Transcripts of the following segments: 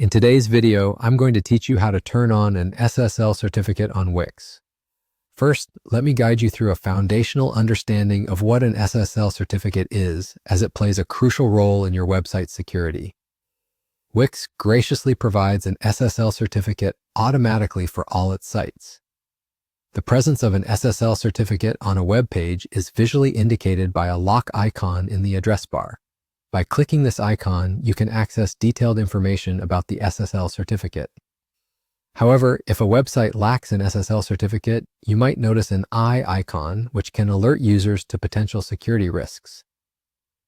In today's video, I'm going to teach you how to turn on an SSL certificate on Wix. First, let me guide you through a foundational understanding of what an SSL certificate is, as it plays a crucial role in your website's security. Wix graciously provides an SSL certificate automatically for all its sites. The presence of an SSL certificate on a web page is visually indicated by a lock icon in the address bar. By clicking this icon, you can access detailed information about the SSL certificate. However, if a website lacks an SSL certificate, you might notice an eye icon, which can alert users to potential security risks.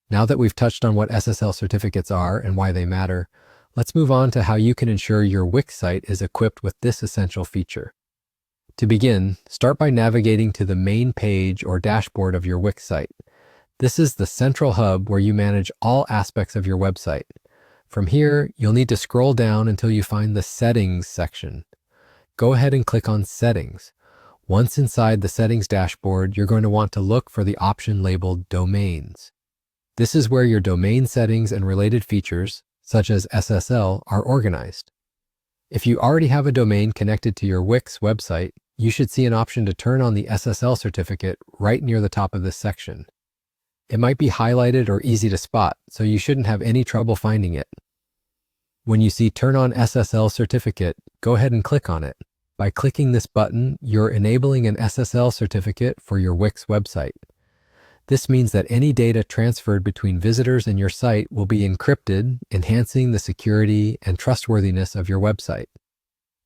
Now that we've touched on what SSL certificates are and why they matter, let's move on to how you can ensure your Wix site is equipped with this essential feature. To begin, start by navigating to the main page or dashboard of your Wix site. This is the central hub where you manage all aspects of your website. From here, you'll need to scroll down until you find the Settings section. Go ahead and click on Settings. Once inside the Settings dashboard, you're going to want to look for the option labeled Domains. This is where your domain settings and related features, such as SSL, are organized. If you already have a domain connected to your Wix website, you should see an option to turn on the SSL certificate right near the top of this section. It might be highlighted or easy to spot, so you shouldn't have any trouble finding it. When you see Turn on SSL Certificate, go ahead and click on it. By clicking this button, you're enabling an SSL certificate for your Wix website. This means that any data transferred between visitors and your site will be encrypted, enhancing the security and trustworthiness of your website.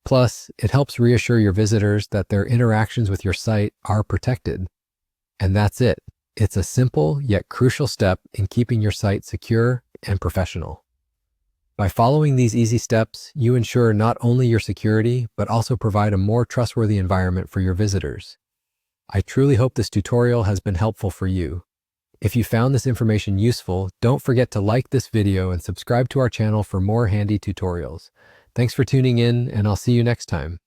Plus, it helps reassure your visitors that their interactions with your site are protected. And that's it. It's a simple yet crucial step in keeping your site secure and professional. By following these easy steps, you ensure not only your security, but also provide a more trustworthy environment for your visitors. I truly hope this tutorial has been helpful for you. If you found this information useful, don't forget to like this video and subscribe to our channel for more handy tutorials. Thanks for tuning in, and I'll see you next time.